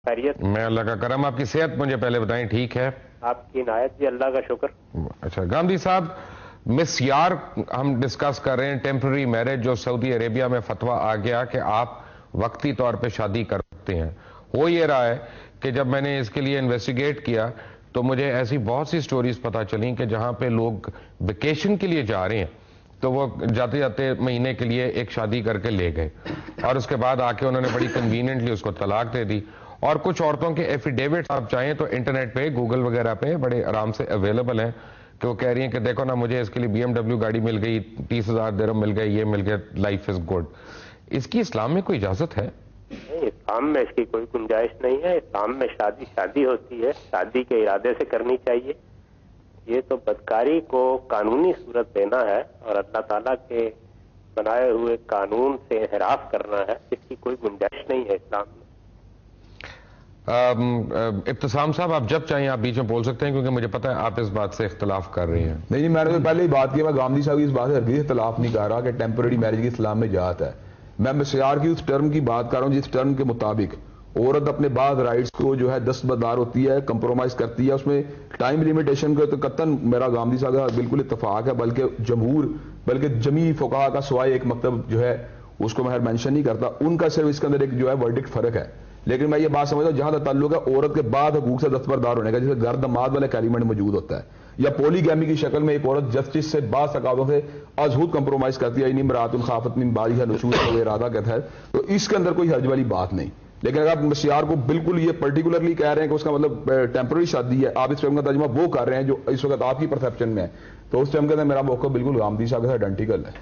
خیریت؟ میں اللہ کا کرم. آپ کی صحت مجھے پہلے بتائیں ٹھیک ہے؟ آپ کی عنایت جی، اللہ کا شکر. اچھا گاندھی صاحب، مسیار ہم ڈسکس کر رہے ہیں، ٹیمپرری میرج جو سعودی عربیہ میں فتویٰ آ گیا کہ آپ وقتی طور پہ شادی کر سکتے ہیں. ہو یہ رہا ہے کہ جب میں نے اس کے لیے انویسٹیگیٹ کیا تو مجھے ایسی بہت سی سٹوریز پتہ چلیں کہ جہاں پہ لوگ ویکیشن کے لیے جا رہے ہیں تو وہ جاتے جاتے مہینے کے لیے ایک شادی کر کے لے گئے اور اس کے بعد آ کے انہوں نے بڑی کنوینئنٹلی اس کو طلاق دے دی. اور کچھ عورتوں کے ایفیڈیوٹس آپ چاہیں تو انٹرنیٹ پہ گوگل وغیرہ پہ بڑے آرام سے اویلیبل ہیں کہ وہ کہہ رہی ہیں کہ دیکھو نا مجھے اس کے لیے BMW گاڑی مل گئی، 30,000 درہم مل گئے، یہ مل گیا، لائف از گڈ. اس کی اسلام میں کوئی اجازت ہے؟ نہیں، اسلام میں اس کی کوئی گنجائش نہیں ہے. اسلام میں شادی شادی ہوتی ہے، شادی کے ارادے سے کرنی چاہیے. یہ تو بدکاری کو قانونی صورت دینا ہے اور اللہ تعالیٰ کے بنائے ہوئے قانون سے انحراف کرنا ہے. اس کی کوئی گنجائش نہیں ہے اسلام میں. ابتسام صاحب، آپ جب چاہیں آپ بیچ میں بول سکتے ہیں کیونکہ مجھے پتا ہے آپ اس بات سے اختلاف کر رہے ہیں. نہیں، میں نے تو پہلے ہی بات کی، میں گاندھی صاحب کی اس بات سے ہرگز اختلاف نہیں کر رہا کہ ٹیمپرری میرج کی اسلام میں اجازت ہے. میں مسیار کی اس ٹرم کی بات کر رہا ہوں جس ٹرم کے مطابق عورت اپنے بعض رائٹس کو جو ہے دستبردار ہوتی ہے، کمپرومائز کرتی ہے. اس میں ٹائم لیمیٹیشن کا تو قطعاً میرا گاندھی صاحب کا بالکل اتفاق ہے، بلکہ جمی فقہا کا سوائے ایک مکتب جو ہے اس کو میں مینشن نہیں کرتا، ان کا صرف اس کے اندر ایک جو ہے ورڈکٹ فرق ہے. لیکن میں یہ بات سمجھتا ہوں جہاں تک تعلق ہے عورت کے بعد حقوق سے دستبردار ہونے کا، جیسے گھر دماد والا ایلیمنٹ موجود ہوتا ہے، یا پولی گیمی کی شکل میں ایک عورت جسٹس سے بعض تقاضوں سے ازہود کمپرومائز کرتی ہے، یعنی امراۃ خافت من بعضها نشوزا و ارادہ کہتا ہے، تو اس کے اندر کوئی حرج والی بات نہیں. لیکن اگر آپ مسیار کو بالکل یہ پرٹیکولرلی کہہ رہے ہیں کہ اس کا مطلب ٹیمپرری شادی ہے، آپ اس ٹرم کا ترجمہ وہ کر رہے ہیں جو اس وقت آپ کی پرسیپشن میں ہے، تو اس ٹرم کے اندر میرا موقف بالکل گاندھی صاحب کے ساتھ آئیڈینٹیکل ہے.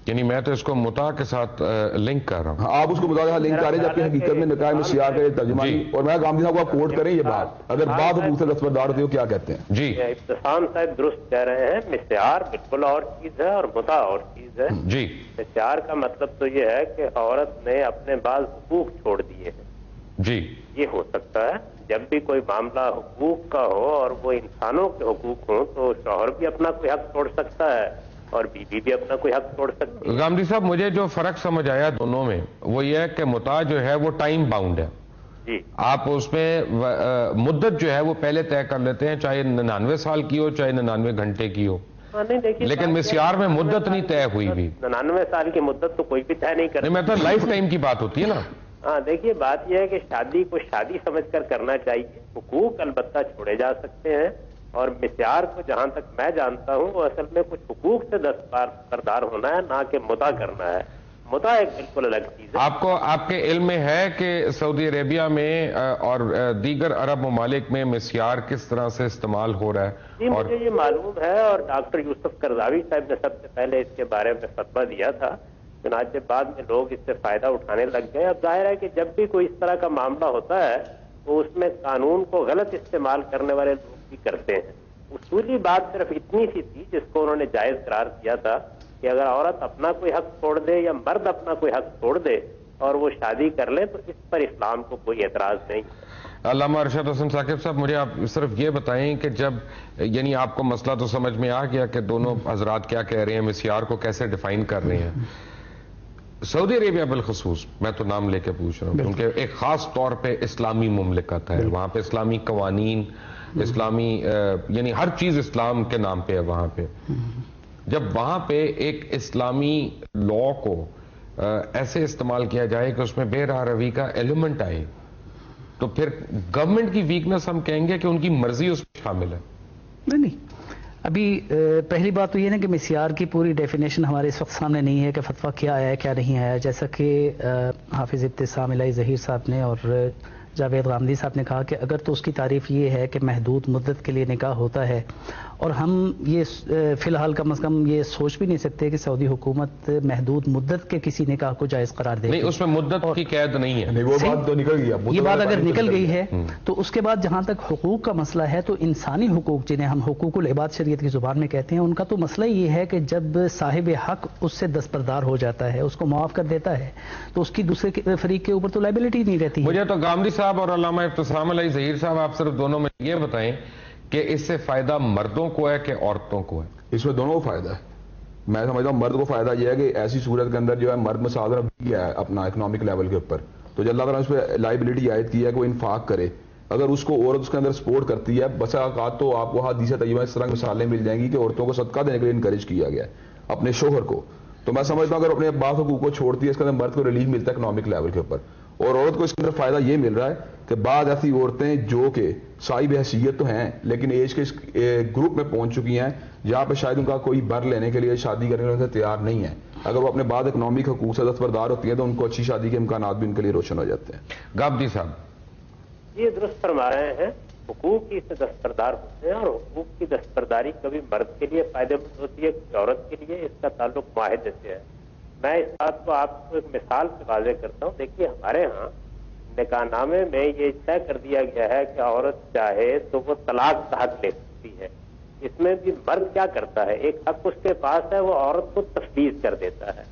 یعنی میں تو اس کو متع کے ساتھ لنک کر رہا ہوں. آپ اس کو متع کے ساتھ لنک کر رہے ہیں جبکہ حقیقت میں نکاح مسیار کا یہ ترجمہ نہیں. اور میں گاندھی صاحب کو آپ کوٹ کریں یہ بات، اگر بعض حقوق سے دستبردار ہوتی ہے کیا کہتے ہیں؟ جی ابتسام صاحب درست کہہ رہے ہیں. مسیار بالکل اور چیز ہے اور متع اور چیز ہے. جی، مسیار کا مطلب تو یہ ہے کہ عورت نے اپنے بعض حقوق چھوڑ دیے ہیں. جی، یہ ہو سکتا ہے جب بھی کوئی معاملہ حقوق کا ہو اور وہ انسانوں کے حقوق ہوں تو شوہر بھی اپنا کوئی حق چھوڑ سکتا ہے اور بیوی بھی اپنا کوئی حق چھوڑ سکتی ہے. گاندھی صاحب مجھے جو فرق سمجھ آیا دونوں میں وہ یہ ہے کہ متع جو ہے وہ ٹائم باؤنڈ ہے. جی، آپ اس میں مدت جو ہے وہ پہلے طے کر لیتے ہیں، چاہے 99 سال کی ہو چاہے 99 گھنٹے کی ہو. لیکن مسیار میں مدت نہیں طے ہوئی بھی. 99 سال کی مدت تو کوئی بھی طے نہیں کرتا. میں تو لائف ٹائم کی بات ہوتی ہے نا. ہاں دیکھیے، بات یہ ہے کہ شادی کو شادی سمجھ کر کرنا چاہیے. حقوق البتہ چھوڑے جا سکتے ہیں اور مسیار کو جہاں تک میں جانتا ہوں وہ اصل میں کچھ حقوق سے دستبردار ہونا ہے، نہ کہ متع کرنا ہے. متع ایک بالکل الگ چیز ہے. آپ کے علم میں ہے کہ سعودی عربیہ میں اور دیگر عرب ممالک میں مسیار کس طرح سے استعمال ہو رہا ہے؟ جی مجھے یہ معلوم ہے اور ڈاکٹر یوسف قرضاوی صاحب نے سب سے پہلے اس کے بارے میں فتویٰ دیا تھا. چنانچہ بعد میں لوگ اس سے فائدہ اٹھانے لگ گئے. اب ظاہر ہے کہ جب بھی کوئی اس طرح کا معاملہ ہوتا ہے تو اس میں قانون کو غلط استعمال کرنے والے لوگ بھی کرتے ہیں. اصولی بات صرف اتنی سی تھی جس کو انہوں نے جائز قرار دیا تھا کہ اگر عورت اپنا کوئی حق چھوڑ دے یا مرد اپنا کوئی حق چھوڑ دے اور وہ شادی کر لے تو اس پر اسلام کو کوئی اعتراض نہیں. علامہ ارشد حسن ثاقب صاحب، مجھے آپ صرف یہ بتائیں کہ جب یعنی آپ کو مسئلہ تو سمجھ میں آ گیا کہ دونوں حضرات کیا کہہ رہے ہیں، مسیار کو کیسے ڈیفائن کر رہے ہیں. سعودی عربیہ بالخصوص میں تو نام لے کے پوچھ رہا ہوں کیونکہ ایک خاص طور پہ اسلامی مملکت ہے، وہاں پہ اسلامی قوانین، اسلامی یعنی ہر چیز اسلام کے نام پہ ہے وہاں پہ. جب وہاں پہ ایک اسلامی لا کو ایسے استعمال کیا جائے کہ اس میں بے راہ روی کا ایلیمنٹ آئے تو پھر گورنمنٹ کی ویکنس ہم کہیں گے کہ ان کی مرضی اس میں شامل ہے. نہیں، ابھی پہلی بات تو یہ نا کہ مسیار کی پوری ڈیفینیشن ہمارے اس وقت سامنے نہیں ہے کہ فتویٰ کیا آیا ہے کیا نہیں آیا. جیسا کہ حافظ ابتسام الہی ظہیر صاحب نے اور جاوید غامدی صاحب نے کہا کہ اگر تو اس کی تعریف یہ ہے کہ محدود مدت کے لیے نکاح ہوتا ہے، اور ہم یہ فی الحال کم از کم یہ سوچ بھی نہیں سکتے کہ سعودی حکومت محدود مدت کے کسی نکاح کو جائز قرار دے. نہیں، اس میں مدت کی قید نہیں ہے. وہ بات تو نکل گیا. یہ بات اگر نکل گئی ہے تو اس کے بعد جہاں تک حقوق کا مسئلہ ہے تو انسانی حقوق جنہیں ہم حقوق العباد شریعت کی زبان میں کہتے ہیں، ان کا تو مسئلہ یہ ہے کہ جب صاحب حق اس سے دستبردار ہو جاتا ہے، اس کو معاف کر دیتا ہے، تو اس کی دوسرے فریق کے اوپر تو لائبلٹی نہیں رہتی. مجھے تو غامدی صاحب اور علامہ ابتسام الہی ظہیر صاحب آپ صرف دونوں میں یہ بتائیں کہ اس سے فائدہ مردوں کو ہے کہ عورتوں کو ہے؟ اس میں دونوں کو فائدہ ہے. میں سمجھتا ہوں مرد کو فائدہ یہ ہے کہ ایسی صورت کے اندر جو ہے مرد مساوات بھی ہے اپنا اکنامک لیول کے اوپر، تو جو اللہ تعالیٰ نے اس پہ لائبلٹی عائد کی ہے کہ وہ انفاق کرے، اگر اس کو عورت اس کے اندر سپورٹ کرتی ہے، بسا اوقات تو آپ کو حدیث طیبہ اس طرح کی مثالیں مل جائیں گی کہ عورتوں کو صدقہ دینے کے لیے انکریج کیا گیا ہے اپنے شوہر کو. تو میں سمجھتا ہوں اگر اپنے بعض حقوق کو چھوڑتی ہے، اس کے اندر مرد کو ریلیف ملتا ہے اکنامک لیول کے اوپر، اور عورت کو اس کے اندر فائدہ یہ مل رہا ہے کہ بعض ایسی عورتیں جو کہ صاحب حیثیت تو ہیں لیکن ایج کے گروپ میں پہنچ چکی ہیں جہاں پہ شاید ان کا کوئی بر لینے کے لیے، شادی کرنے کے لیے تیار نہیں ہے، اگر وہ اپنے بعد اکنامک حقوق سے دستبردار ہوتی ہیں تو ان کو اچھی شادی کے امکانات بھی ان کے لیے روشن ہو جاتے ہیں. گامدی صاحب یہ درست فرما رہے ہیں، حقوق کی سے دستبردار ہوتے ہیں، اور حقوق کی دستبرداری کبھی مرد کے لیے فائدہ مند ہوتی ہے، کبھی عورت کے لیے. اس کا تعلق معاہدے سے ہے. میں اس بات کو آپ کو ایک مثال سے واضح کرتا ہوں. دیکھیے ہمارے ہاں نکاح نامے میں یہ طے کر دیا گیا ہے کہ عورت چاہے تو وہ طلاق کا حق لے سکتی ہے. اس میں بھی مرد کیا کرتا ہے، ایک حق اس کے پاس ہے، وہ عورت کو تفویض کر دیتا ہے.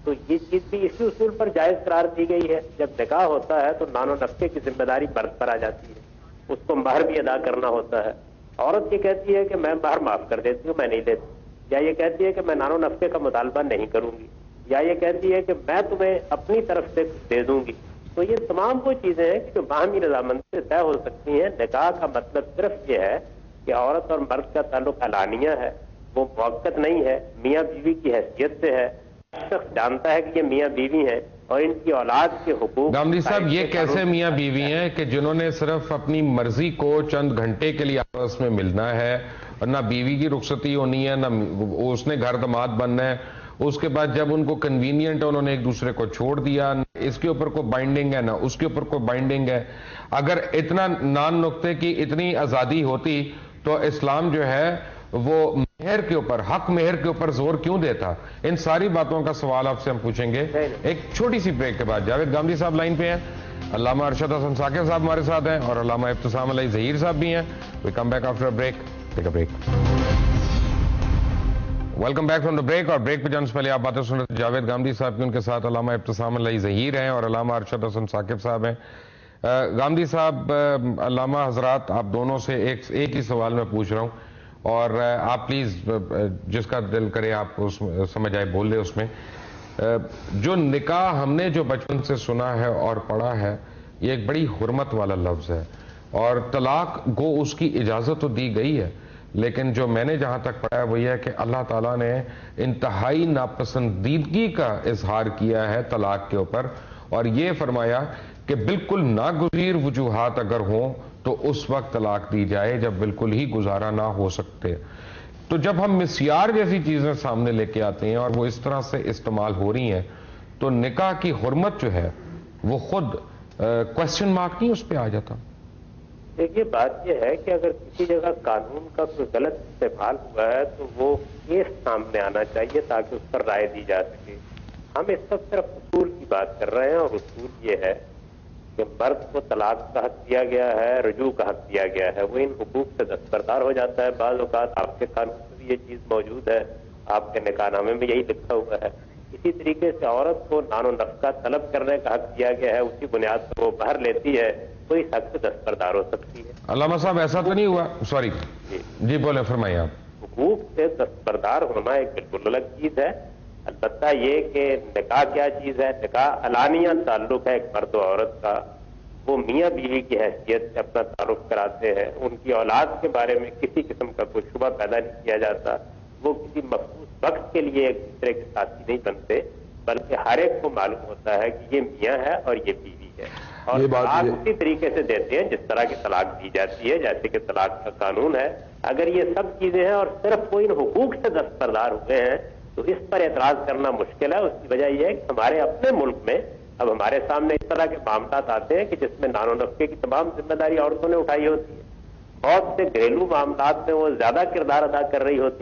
تو یہ چیز بھی اسی اصول پر جائز قرار دی گئی ہے. جب نکاح ہوتا ہے تو نان و نفقے کی ذمہ داری مرد پر آ جاتی ہے، اس کو مہر بھی ادا کرنا ہوتا ہے. عورت یہ کہتی ہے کہ میں مہر معاف کر دیتی ہوں، میں نہیں لیتی، یا یہ کہتی ہے کہ میں نان و نفقے کا مطالبہ نہیں کروں گی، یا یہ کہتی ہے کہ میں تمہیں اپنی طرف سے کچھ دے دوں گی. تو یہ تمام وہ چیزیں ہیں کہ جو باہمی رضامندی سے طے ہو سکتی ہیں. نکاح کا مطلب صرف یہ ہے کہ عورت اور مرد کا تعلق علانیہ ہے، وہ موقت نہیں ہے، میاں بیوی کی حیثیت سے ہے. شخص جانتا ہے کہ یہ میاں بیوی ہیں اور ان کی اولاد کے حقوق. گامدی صاحب یہ کیسے میاں بیوی ہیں کہ جنہوں نے صرف اپنی مرضی کو چند گھنٹے کے لیے آپس میں ملنا ہے، اور نہ بیوی کی رخصتی ہونی ہے، نہ اس نے گھر داماد بننا ہے، اس کے بعد جب ان کو کنوینئنٹ ہے انہوں نے ایک دوسرے کو چھوڑ دیا، اس کے اوپر کوئی بائنڈنگ ہے نہ اس کے اوپر کوئی بائنڈنگ ہے. اگر اتنا نان نقطے کی اتنی آزادی ہوتی تو اسلام جو ہے وہ مہر کے اوپر، حق مہر کے اوپر زور کیوں دیتا؟ ان ساری باتوں کا سوال آپ سے ہم پوچھیں گے ایک چھوٹی سی بریک کے بعد. جاوید گامدی صاحب لائن پہ ہیں، علامہ ارشد حسن ثاقب صاحب ہمارے ساتھ ہیں، اور علامہ ابتسام علیہ ظہیر صاحب بھی ہیں. We come back after break. Take a break. Welcome back from the break. اور بریک پہ جانے سے پہلے آپ باتیں سن رہے تھے جاوید گامدی صاحب کی، ان کے ساتھ علامہ ابتسام علیہ ظہیر ہیں اور علامہ ارشد حسن ثاقب صاحب ہیں. گامدی صاحب، علامہ حضرات، آپ دونوں سے ایک ہی سوال میں پوچھ رہا ہوں، اور آپ پلیز جس کا دل کرے آپ اس سمجھ آئے بول لیں. اس میں جو نکاح ہم نے جو بچپن سے سنا ہے اور پڑھا ہے، یہ ایک بڑی حرمت والا لفظ ہے، اور طلاق گو اس کی اجازت تو دی گئی ہے، لیکن جو میں نے جہاں تک پڑھا ہے وہ یہ ہے کہ اللہ تعالیٰ نے انتہائی ناپسندیدگی کا اظہار کیا ہے طلاق کے اوپر، اور یہ فرمایا کہ بالکل ناگزیر وجوہات اگر ہوں تو اس وقت طلاق دی جائے جب بالکل ہی گزارا نہ ہو سکتے. تو جب ہم مسیار جیسی چیزیں سامنے لے کے آتے ہیں اور وہ اس طرح سے استعمال ہو رہی ہیں، تو نکاح کی حرمت جو ہے وہ خود کوسچن مارک نہیں اس پہ آ جاتا؟ دیکھیے بات یہ ہے کہ اگر کسی جگہ قانون کا کوئی غلط استعمال ہوا ہے تو وہ کیس سامنے آنا چاہیے تاکہ اس پر رائے دی جا سکے. ہم اس وقت صرف اصول کی بات کر رہے ہیں، اور اصول یہ ہے کہ مرد کو طلاق کا حق دیا گیا ہے، رجوع کا حق دیا گیا ہے، وہ ان حقوق سے دستبردار ہو جاتا ہے. بعض اوقات آپ کے قانون میں بھی یہ چیز موجود ہے، آپ کے نکاح نامے میں یہی لکھا ہوا ہے. اسی طریقے سے عورت کو نان و نفقہ طلب کرنے کا حق دیا گیا ہے، اسی بنیاد پر وہ باہر لیتی ہے، تو اس حق سے دستبردار ہو سکتی ہے. علامہ صاحب ایسا تو نہیں ہوا؟ سوری جی بولیں، فرمائیے آپ. حقوق سے دستبردار ہونا ایک بالکل الگ چیز ہے. البتہ یہ کہ نکاح کیا چیز ہے، نکاح علانیہ تعلق ہے ایک مرد و عورت کا. وہ میاں بیوی کی حیثیت سے اپنا تعارف کراتے ہیں، ان کی اولاد کے بارے میں کسی قسم کا کوئی شبہ پیدا نہیں کیا جاتا. وہ کسی مخصوص وقت کے لیے ایک دوسرے کے ساتھی نہیں بنتے، بلکہ ہر ایک کو معلوم ہوتا ہے کہ یہ میاں ہے اور یہ بیوی ہے، اور طلاق اسی طریقے سے دیتے ہیں جس طرح کی طلاق دی جاتی ہے، جیسے کہ طلاق کا قانون ہے. اگر یہ سب چیزیں ہیں اور صرف وہ ان حقوق سے دستبردار ہوئے ہیں تو اس پر اعتراض کرنا مشکل ہے. اس کی وجہ یہ ہے کہ ہمارے اپنے ملک میں اب ہمارے سامنے اس طرح کے معاملات آتے ہیں کہ جس میں نان و نفقے کی تمام ذمہ داری عورتوں نے اٹھائی ہوتی ہے. بہت سے گھریلو معاملات میں وہ زیادہ کردار ادا کر رہی ہوتی